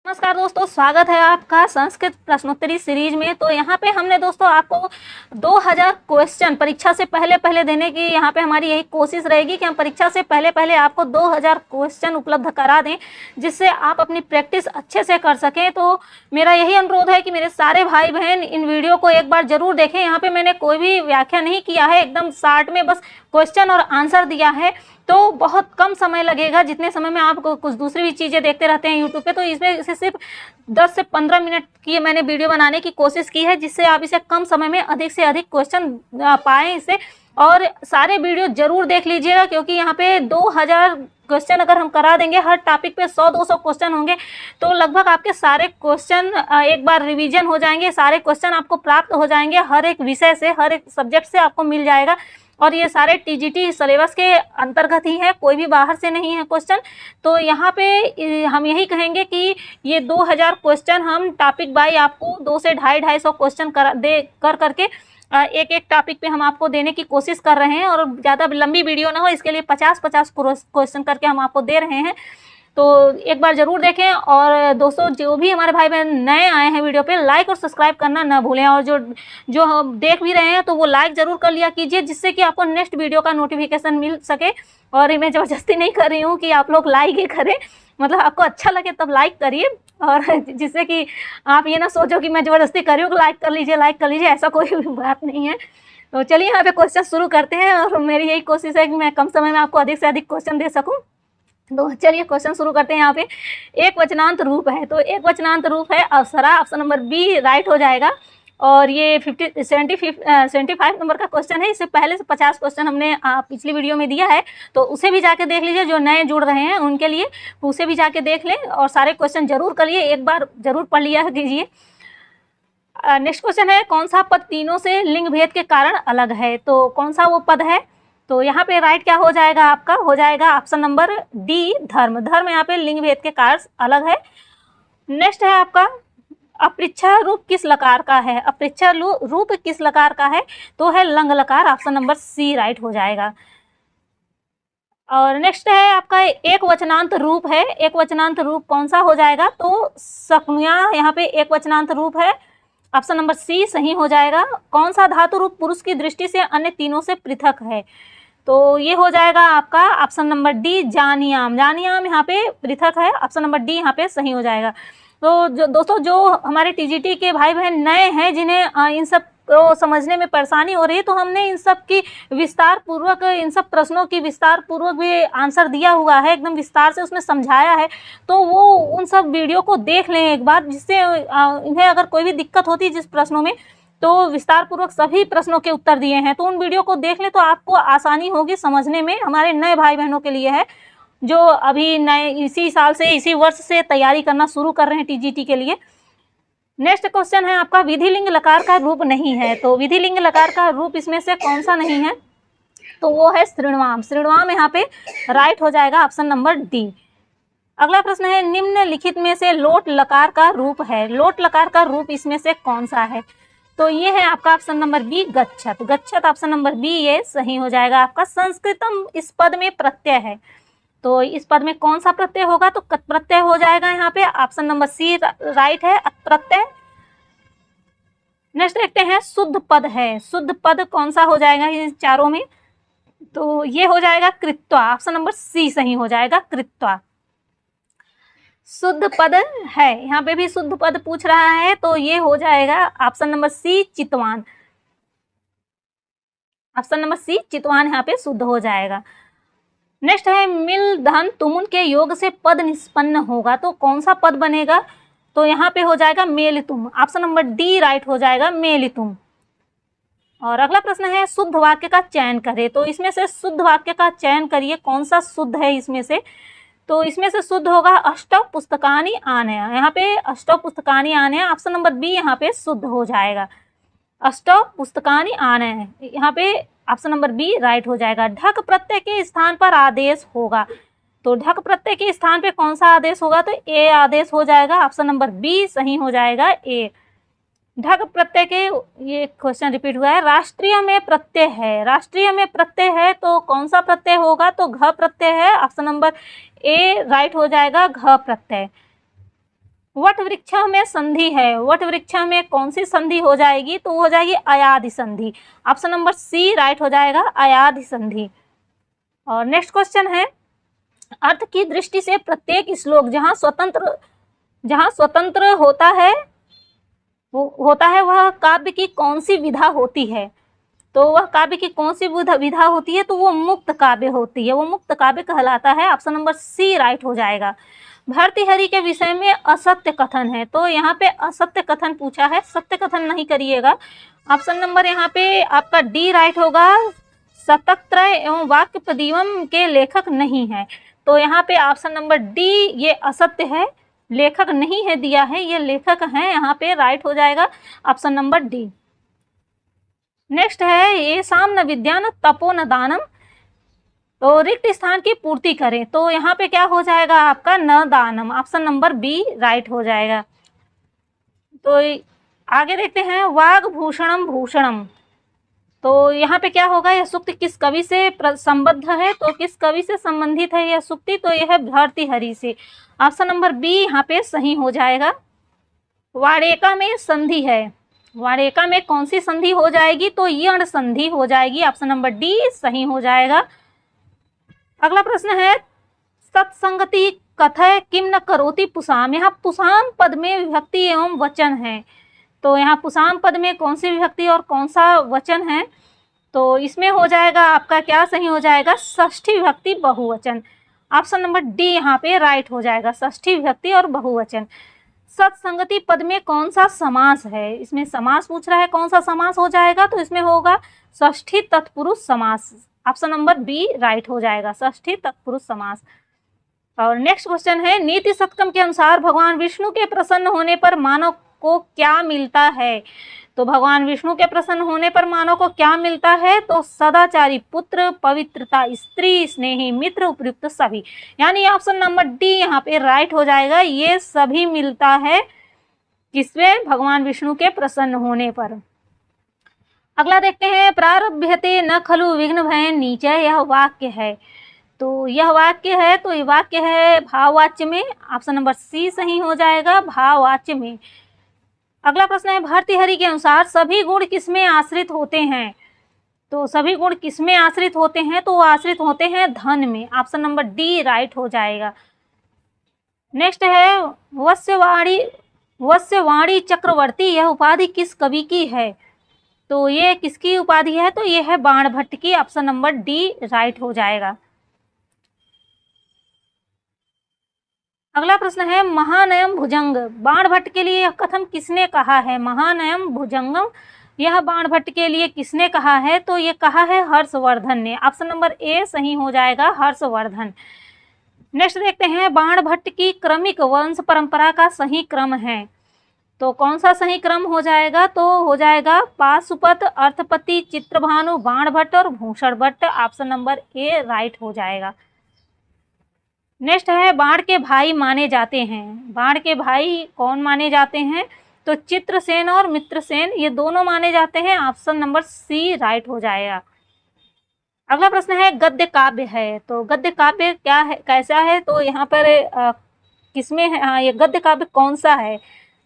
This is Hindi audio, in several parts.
नमस्कार दोस्तों, स्वागत है आपका संस्कृत प्रश्नोत्तरी सीरीज में। तो यहाँ पे हमने दोस्तों आपको 2000 क्वेश्चन परीक्षा से पहले देने की यहाँ पे हमारी यही कोशिश रहेगी कि हम परीक्षा से पहले आपको 2000 क्वेश्चन उपलब्ध करा दें, जिससे आप अपनी प्रैक्टिस अच्छे से कर सकें। तो मेरा यही अनुरोध है कि मेरे सारे भाई बहन इन वीडियो को एक बार जरूर देखें। यहाँ पे मैंने कोई भी व्याख्या नहीं किया है, एकदम शॉर्ट में बस क्वेश्चन और आंसर दिया है। तो बहुत कम समय लगेगा, जितने समय में आप कुछ दूसरी भी चीज़ें देखते रहते हैं यूट्यूब पे। तो इसमें इसे सिर्फ 10 से 15 मिनट की मैंने वीडियो बनाने की कोशिश की है, जिससे आप इसे कम समय में अधिक से अधिक क्वेश्चन पाएँ इसे। और सारे वीडियो जरूर देख लीजिएगा, क्योंकि यहाँ पे 2000 क्वेश्चन अगर हम करा देंगे, हर टॉपिक पे 100-200 क्वेश्चन होंगे, तो लगभग आपके सारे क्वेश्चन एक बार रिवीजन हो जाएंगे। सारे क्वेश्चन आपको प्राप्त हो जाएंगे, हर एक विषय से, हर एक सब्जेक्ट से आपको मिल जाएगा। और ये सारे टीजीटी सिलेबस के अंतर्गत ही है, कोई भी बाहर से नहीं है क्वेश्चन। तो यहाँ पे हम यही कहेंगे कि ये 2000 क्वेश्चन हम टॉपिक बाय आपको 2 से 250 क्वेश्चन करके एक एक टॉपिक पे हम आपको देने की कोशिश कर रहे हैं। और ज़्यादा लंबी वीडियो ना हो, इसके लिए 50-50 क्वेश्चन करके हम आपको दे रहे हैं। तो एक बार ज़रूर देखें। और दोस्तों, जो भी हमारे भाई बहन नए आए हैं वीडियो पे, लाइक और सब्सक्राइब करना ना भूलें। और जो हम देख भी रहे हैं, तो वो लाइक ज़रूर कर लिया कीजिए, जिससे कि आपको नेक्स्ट वीडियो का नोटिफिकेशन मिल सके। और ये मैं ज़बरदस्ती नहीं कर रही हूँ कि आप लोग लाइक ही करें, मतलब आपको अच्छा लगे तब लाइक करिए। और जिससे कि आप ये ना सोचो कि मैं ज़बरदस्ती कर रही हूँ, लाइक कर लीजिए, ऐसा कोई बात नहीं है। तो चलिए यहाँ पे क्वेश्चन शुरू करते हैं। और मेरी यही कोशिश है कि मैं कम समय में आपको अधिक से अधिक क्वेश्चन दे सकूँ। तो चलिए क्वेश्चन शुरू करते हैं। यहाँ पे एक वचनांत रूप है, तो एक वचनांत रूप है अप्सरा, ऑप्शन नंबर बी राइट हो जाएगा। और ये 75 नंबर का क्वेश्चन है। इससे पहले से 50 क्वेश्चन हमने पिछली वीडियो में दिया है, तो उसे भी जाके देख लीजिए। जो नए जुड़ रहे हैं उनके लिए उसे भी जाके देख लें, और सारे क्वेश्चन जरूर करिए, एक बार जरूर पढ़ लिया कीजिए। नेक्स्ट क्वेश्चन है, कौन सा पद तीनों से लिंग भेद के कारण अलग है? तो कौन सा वो पद है? तो यहाँ पे राइट क्या हो जाएगा आपका? हो जाएगा ऑप्शन नंबर डी, धर्म। धर्म यहाँ पे लिंग भेद के कारण अलग है। नेक्स्ट है आपका, अपृच्छा रूप किस लकार का है? अपृच्छा रूप किस लकार का है? तो है लंग लकार, ऑप्शन नंबर सी राइट हो जाएगा। और नेक्स्ट है आपका एक वचनांत रूप है। एक वचनांत रूप कौन सा हो जाएगा? तो शक्नुया यहाँ पे एक वचनांत रूप है, ऑप्शन नंबर सी सही हो जाएगा। कौन सा धातु रूप पुरुष की दृष्टि से अन्य तीनों से पृथक है? तो ये हो जाएगा आपका ऑप्शन नंबर डी, जानियाम। जानियाम यहाँ पे पृथक है, ऑप्शन नंबर डी यहाँ पे सही हो जाएगा। तो दोस्तों, जो हमारे टीजीटी के भाई बहन नए हैं, जिन्हें इन सब को समझने में परेशानी हो रही है, तो हमने इन सब की विस्तार पूर्वक, इन सब प्रश्नों की विस्तार पूर्वक भी आंसर दिया हुआ है, एकदम विस्तार से उसमें समझाया है। तो वो उन सब वीडियो को देख लें एक बार, जिससे इन्हें अगर कोई भी दिक्कत होती है जिस प्रश्नों में, तो विस्तार पूर्वक सभी प्रश्नों के उत्तर दिए हैं। तो उन वीडियो को देख लें, तो आपको आसानी होगी समझने में। हमारे नए भाई बहनों के लिए है, जो अभी नए इसी साल से, इसी वर्ष से तैयारी करना शुरू कर रहे हैं टीजीटी के लिए। नेक्स्ट क्वेश्चन है आपका, विधिलिंग लकार का रूप नहीं है। तो विधिलिंग लकार का रूप इसमें से कौन सा नहीं है? तो वो है श्रीणवाम। श्रीणवाम यहाँ पे राइट हो जाएगा, ऑप्शन नंबर डी। अगला प्रश्न है, निम्नलिखित में से लोट लकार का रूप है। लोट लकार का रूप इसमें से कौन सा है? तो ये है आपका ऑप्शन नंबर बी, गच्छत। गच्छत ऑप्शन नंबर बी ये सही हो जाएगा आपका। संस्कृतम इस पद में प्रत्यय है, तो इस पद में कौन सा प्रत्यय होगा? तो कत प्रत्यय हो जाएगा यहाँ पे, ऑप्शन नंबर सी राइट है, प्रत्यय। नेक्स्ट देखते हैं, शुद्ध पद है। शुद्ध पद कौन सा हो जाएगा इन चारों में? तो ये हो जाएगा कृत्वा, ऑप्शन नंबर सी सही हो जाएगा, कृत्वा शुद्ध पद है। यहाँ पे भी शुद्ध पद पूछ रहा है, तो ये हो जाएगा option number C, Chitwan. Option number C, Chitwan यहाँ पे शुद्ध हो जाएगा। नेक्स्ट है, मिल धन तुमुन के योग से पद निष्पन्न होगा। तो कौन सा पद बनेगा? तो यहाँ पे हो जाएगा मेलितुम, ऑप्शन नंबर डी राइट हो जाएगा, मेलितुम। और अगला प्रश्न है, शुद्ध वाक्य का चयन करें। तो इसमें से शुद्ध वाक्य का चयन करिए, कौन सा शुद्ध है इसमें से? तो इसमें से शुद्ध होगा अष्टौ पुस्तकानि आनया। यहाँ पे अष्टौ पुस्तकानि आनया, ऑप्शन नंबर बी यहाँ पे शुद्ध हो जाएगा, अष्टौ पुस्तकानि आनया। यहाँ पे ऑप्शन नंबर बी राइट हो जाएगा। ढक प्रत्यय के स्थान पर आदेश होगा। तो ढक प्रत्यय के स्थान पे कौन सा आदेश होगा? तो ए आदेश हो जाएगा, ऑप्शन नंबर बी सही हो जाएगा, ए। ढक प्रत्यय के, ये क्वेश्चन रिपीट हुआ है, राष्ट्रीय में प्रत्यय है। राष्ट्रीय में प्रत्यय है, तो कौन सा प्रत्यय होगा? तो घ प्रत्यय है, ऑप्शन नंबर ए राइट हो जाएगा, घ प्रत्यय। वट वृक्ष में संधि है, वट वृक्ष में कौन सी संधि हो जाएगी? तो वो हो जाएगी अयाधि संधि। ऑप्शन नंबर सी राइट हो जाएगा, अयाधि संधि। और नेक्स्ट क्वेश्चन है, अर्थ की दृष्टि से प्रत्येक श्लोक जहां स्वतंत्र होता है वह काव्य की कौन सी विधा होती है? तो वह काव्य की कौन सी विधा होती है? तो वो मुक्त काव्य होती है, वो मुक्त काव्य कहलाता है। ऑप्शन नंबर सी राइट हो जाएगा। भर्तृहरि के विषय में असत्य कथन है, तो यहाँ पे असत्य कथन पूछा है, सत्य कथन नहीं करिएगा। ऑप्शन नंबर यहाँ पे आपका डी राइट होगा। शतक त्रय एवं वाक्य प्रदीवम के लेखक नहीं है, तो यहाँ पे ऑप्शन नंबर डी ये असत्य है, लेखक नहीं है दिया है, ये लेखक हैं, यहाँ पे राइट हो जाएगा ऑप्शन नंबर डी। नेक्स्ट है, ये साम न विद्या न तपो न दानम, तो रिक्त स्थान की पूर्ति करें, तो यहाँ पे क्या हो जाएगा आपका न दानम, ऑप्शन नंबर बी राइट हो जाएगा। तो आगे देखते हैं, वाग भूषणम भूषणम, तो यहाँ पे क्या होगा, यह सूक्ति किस कवि से संबद्ध है? तो किस कवि से संबंधित है यह सूक्ति? तो यह है भर्तृहरि से। ऑप्शन नंबर बी यहाँ पे सही हो जाएगा। वारेका में संधि है, वारेका में कौन सी संधि हो जाएगी? तो यण संधि हो जाएगी, ऑप्शन नंबर डी सही हो जाएगा। अगला प्रश्न है, सत्संगति कथय किम न करोति पुसाम, यहाँ पुसाम पद में विभक्ति एवं वचन है, तो यहाँ पुसाम पद में कौन सी विभक्ति और कौन सा वचन है? तो इसमें हो जाएगा आपका क्या सही हो जाएगा? षष्ठी विभक्ति बहुवचन, ऑप्शन नंबर डी यहाँ पे राइट हो जाएगा, षष्ठी विभक्ति और बहुवचन। सत्संगति पद में कौन सा समास है? इसमें समास पूछ रहा है, कौन सा समास हो जाएगा? तो इसमें होगा षष्ठी तत्पुरुष समास, ऑप्शन नंबर बी राइट हो जाएगा, षष्ठी तत्पुरुष समास। और नेक्स्ट क्वेश्चन है, नीति शतकम के अनुसार भगवान विष्णु के प्रसन्न होने पर मानव को क्या मिलता है? तो भगवान विष्णु के प्रसन्न होने पर मानव को क्या मिलता है? तो सदाचारी पुत्र, पवित्रता स्त्री, स्नेही मित्र, उपयुक्त सभी, यानी ऑप्शन नंबर डी यहाँ पे राइट हो जाएगा, ये सभी मिलता है किसमें? भगवान विष्णु के प्रसन्न होने पर। अगला देखते हैं, प्रारभ्यते न खलु विघ्न भय नीचे, यह वाक्य है, तो यह वाक्य है, तो ये वाक्य है भाववाच्य में, ऑप्शन नंबर सी सही हो जाएगा, भाववाच्य में। अगला प्रश्न है, भर्तृहरि के अनुसार सभी गुण किसमें आश्रित होते हैं? तो सभी गुण किसमें आश्रित होते हैं? तो आश्रित होते हैं धन में, ऑप्शन नंबर डी राइट हो जाएगा। नेक्स्ट है, वस्यवाणी चक्रवर्ती, यह उपाधि किस कवि की है? तो ये किसकी उपाधि है? तो ये है बाणभट्ट की, ऑप्शन नंबर डी राइट हो जाएगा। अगला प्रश्न है, महानयम भुजंग, बाणभट्ट के लिए यह कथन किसने कहा है? महानयम भुजंगम, यह बाणभट्ट के लिए किसने कहा है? तो ये कहा है हर्षवर्धन ने, ऑप्शन नंबर ए सही हो जाएगा, हर्षवर्धन। नेक्स्ट देखते हैं, बाणभट्ट की क्रमिक वंश परंपरा का सही क्रम है, तो कौन सा सही क्रम हो जाएगा? तो हो जाएगा पाशुपत, अर्थपति, चित्रभानु, बाणभट्ट और Bhushan Bhatt, option number A right हो जाएगा। नेक्स्ट है, बाण के भाई माने जाते हैं, बाण के भाई कौन माने जाते हैं? तो चित्रसेन और मित्रसेन, ये दोनों माने जाते हैं, ऑप्शन नंबर सी राइट हो जाएगा। अगला प्रश्न है, गद्य काव्य है, तो गद्य काव्य क्या है, कैसा है? तो यहाँ पर किसमें है? हाँ, ये गद्य काव्य कौन सा है,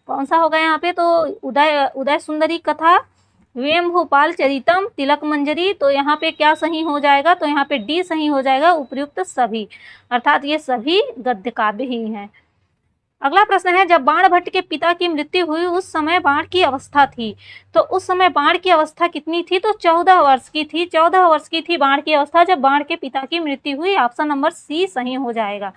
कौन सा होगा यहाँ पे? तो उदय सुंदरी कथा, वेम भोपाल चरितम, तिलक मंजरी, तो यहाँ पे क्या सही हो जाएगा? तो यहाँ पे डी सही हो जाएगा, उपयुक्त सभी, अर्थात ये सभी गद्य काव्य ही हैं। अगला प्रश्न है, जब बाणभट्ट के पिता की मृत्यु हुई उस समय बाण की अवस्था थी, तो उस समय बाण की अवस्था कितनी थी? तो 14 वर्ष की थी, 14 वर्ष की थी बाण की अवस्था जब बाण के पिता की मृत्यु हुई, ऑप्शन नंबर सी सही हो जाएगा।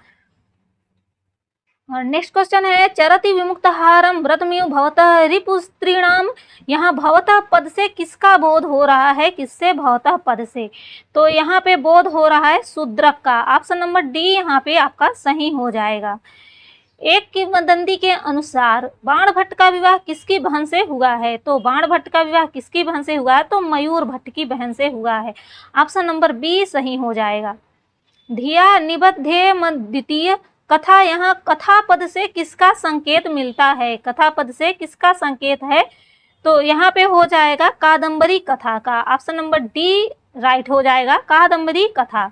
और नेक्स्ट क्वेश्चन है, चरति विमुक्तहारम व्रतमिव भवतः रिपुस्त्रीणाम, यहाँ भवतः पद से किसका बोध हो रहा है? किससे? भवतः पद से, तो यहाँ पे बोध हो रहा है शूद्रक का, ऑप्शन नंबर डी यहाँ पे आपका सही हो जाएगा। एक किंवदंती के अनुसार बाणभट्ट का विवाह किसकी बहन से हुआ है? तो बाणभट्ट का विवाह किसकी बहन से हुआ है? तो मयूर भट्ट की बहन से हुआ है, ऑप्शन नंबर बी सही हो जाएगा। धिया निबद्धे द्वितीय कथा, यहाँ कथा पद से किसका संकेत मिलता है? कथा पद से किसका संकेत है? तो यहाँ पे हो जाएगा कादम्बरी कथा का, ऑप्शन नंबर डी राइट हो जाएगा, कादम्बरी कथा।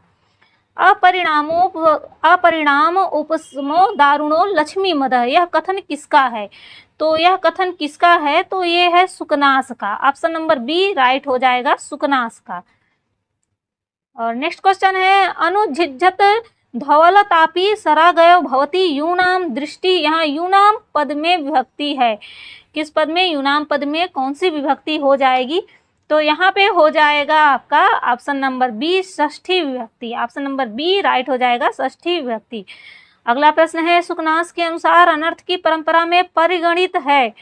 अपरिणाम उपशमो दारुणो लक्ष्मी मद, यह कथन किसका है? तो यह कथन किसका है? तो ये है सुकनास का। ऑप्शन नंबर बी राइट हो जाएगा, सुकनास का। और नेक्स्ट क्वेश्चन है, अनुझिझ्झत धवलतापी सरागयो भवती यूनाम दृष्टि, यहाँ यूनाम पद में विभक्ति है। किस पद में? यूनाम पद में कौन सी विभक्ति हो जाएगी? तो यहाँ पे हो जाएगा आपका ऑप्शन नंबर बी षष्ठी विभक्ति। ऑप्शन नंबर बी राइट हो जाएगा, षष्ठी विभक्ति। अगला प्रश्न है, सुकनास के अनुसार अनर्थ की परंपरा में परिगणित है,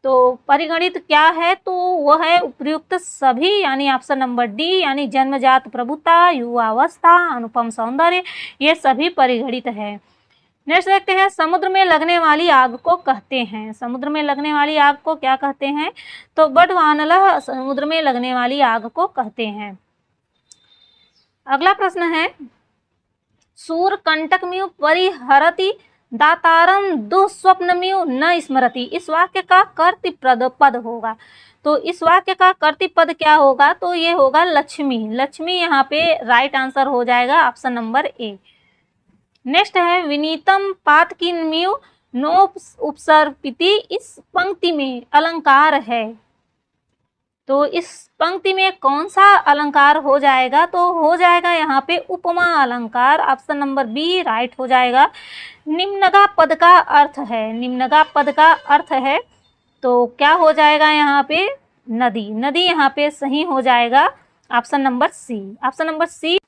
तो परिगणित क्या है? तो वह है उपयुक्त सभी, यानी ऑप्शन नंबर डी, यानी जन्मजात प्रभुता, युवावस्था, अनुपम सौंदर्य, ये सभी परिगणित है। नेक्स्ट देखते हैं, समुद्र में लगने वाली आग को कहते हैं। समुद्र में लगने वाली आग को क्या कहते हैं? तो बडवानलः समुद्र में लगने वाली आग को कहते हैं। अगला प्रश्न है, सूरकंटकमिव परिहरति दातारम दुःस्वप्नमिव न स्मरति, इस वाक्य का कर्तृपद पद होगा। तो इस वाक्य का कर्तृपद क्या होगा? तो ये होगा लक्ष्मी। लक्ष्मी यहाँ पे राइट आंसर हो जाएगा, ऑप्शन नंबर ए। नेक्स्ट है, विनीतम पातकिन्मिव नोपसर्पिति, इस पंक्ति में अलंकार है, तो इस पंक्ति में कौन सा अलंकार हो जाएगा? तो हो जाएगा यहाँ पे उपमा अलंकार। ऑप्शन नंबर बी राइट हो जाएगा। निम्नगा पद का अर्थ है, निम्नगा पद का अर्थ है, तो क्या हो जाएगा यहाँ पे? नदी। नदी यहाँ पे सही हो जाएगा, option number C. Option number C.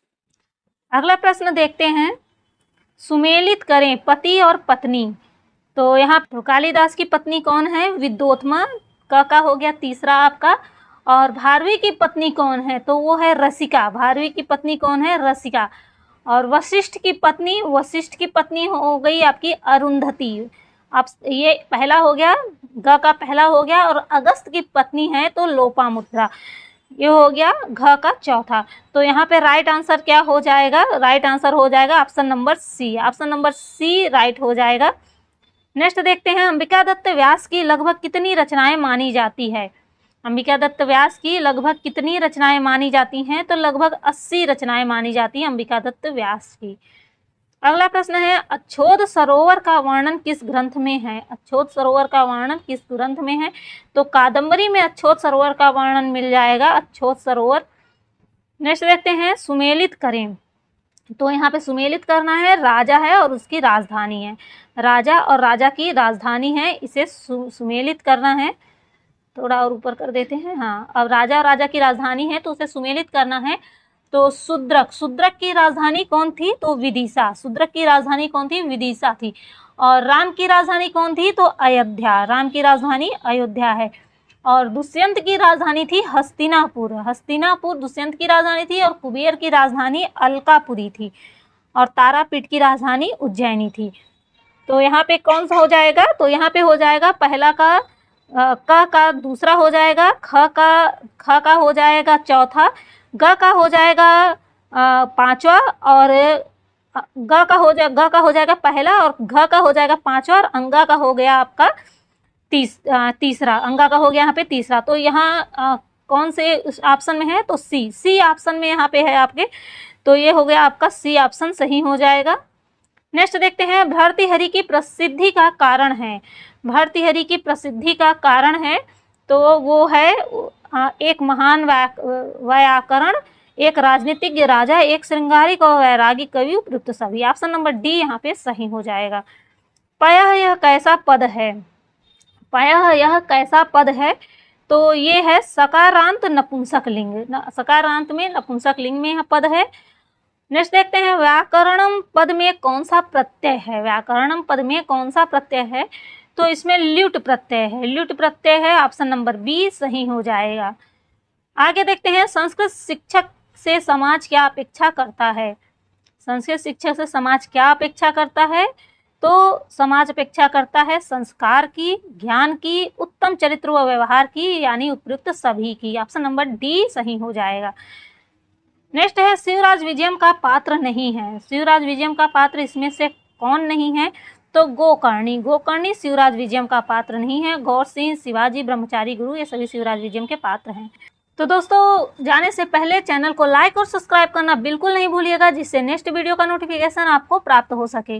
अगला प्रश्न देखते हैं, सुमेलित करें पति और पत्नी। तो यहाँ तो कालिदास की पत्नी कौन है? विद्योत्मा, का हो गया तीसरा आपका। और भारवी की पत्नी कौन है? तो वो है रसिका। भारवी की पत्नी कौन है? रसिका। और वशिष्ठ की पत्नी, वशिष्ठ की पत्नी हो गई आपकी अरुंधति। अब ये पहला हो गया, ग का पहला हो गया। और अगस्त की पत्नी है तो लोपामुद्रा, ये हो गया घ का चौथा। तो यहाँ पे राइट आंसर क्या हो जाएगा? राइट आंसर हो जाएगा option number C. Option number C right हो जाएगा। नेक्स्ट देखते हैं, अंबिका दत्त व्यास की लगभग कितनी रचनाएं मानी जाती है? अंबिका दत्त व्यास की लगभग कितनी रचनाएं मानी जाती हैं? तो लगभग 80 रचनाएं मानी जाती हैं अंबिका दत्त व्यास की। अगला प्रश्न है, अच्छोद सरोवर का वर्णन किस ग्रंथ में है? अच्छोद सरोवर का वर्णन किस ग्रंथ में है? तो कादंबरी में अच्छोद सरोवर का वर्णन मिल जाएगा, अच्छोद सरोवर। नेक्स्ट देखते हैं, सुमेलित करें। तो यहाँ पे सुमेलित करना है, राजा है और उसकी राजधानी है, राजा और राजा की राजधानी है, इसे सुमेलित करना है। थोड़ा और ऊपर कर देते हैं। हाँ, अब राजा और राजा की राजधानी है तो उसे सुमेलित करना है। तो शूद्रक, शूद्रक की राजधानी कौन थी? तो विदिशा। शूद्रक की राजधानी कौन थी? विदिशा थी। और राम की राजधानी कौन थी? तो अयोध्या। राम की राजधानी अयोध्या है। और दुष्यंत की राजधानी थी हस्तिनापुर। हस्तिनापुर दुष्यंत की राजधानी थी। और कुबेर की राजधानी अलकापुरी थी। और तारापीठ की राजधानी उज्जैनी थी। तो यहाँ पे कौन सा हो जाएगा? तो यहाँ पे हो जाएगा पहला का का दूसरा हो जाएगा, ख का हो जाएगा चौथा, ग का हो जाएगा पांचवा, और ग का हो जाएगा पहला, और घ का हो जाएगा पांचवा, और अंगा का हो गया आपका तीसरा। अंगा का हो गया यहाँ पे तीसरा। तो यहाँ कौन से ऑप्शन में है? तो सी। सी ऑप्शन में यहाँ पे है आपके। तो ये हो गया आपका सी ऑप्शन सही हो जाएगा। नेक्स्ट देखते हैं, भर्तृहरि की प्रसिद्धि का कारण है। भर्तृहरि की प्रसिद्धि का कारण है तो वो है एक महान व्याकरण, एक राजनीतिज्ञ राजा, एक श्रृंगारिक और वैरागी कवि, उपयुक्त सभी। ऑप्शन नंबर डी यहाँ पे सही हो जाएगा। पयः यह कैसा पद है? पयः यह कैसा पद है? तो ये है सकारांत नपुंसक लिंग। सकारांत में नपुंसक लिंग में यह पद है। नेक्स्ट देखते हैं, व्याकरणम पद में कौन सा प्रत्यय है? व्याकरणम पद में कौन सा प्रत्यय है? तो इसमें ल्युट प्रत्यय है। ल्युट प्रत्यय है, ऑप्शन नंबर बी सही हो जाएगा। आगे देखते हैं, संस्कृत शिक्षक से समाज क्या अपेक्षा करता है? संस्कृत शिक्षक से समाज क्या अपेक्षा करता है? तो समाज अपेक्षा करता है संस्कार की, ज्ञान की, उत्तम चरित्र व व्यवहार की, यानी उपयुक्त सभी की। ऑप्शन नंबर डी सही हो जाएगा। नेक्स्ट है, शिवराज विजयम का पात्र नहीं है। शिवराज विजयम का पात्र इसमें से कौन नहीं है? तो गोकर्णी। गोकर्णी शिवराज विजयम का पात्र नहीं है। गौर सिंह, शिवाजी, ब्रह्मचारी गुरु, ये सभी शिवराज विजयम के पात्र हैं। तो दोस्तों जाने से पहले चैनल को लाइक और सब्सक्राइब करना बिल्कुल नहीं भूलिएगा, जिससे नेक्स्ट वीडियो का नोटिफिकेशन आपको प्राप्त हो सके।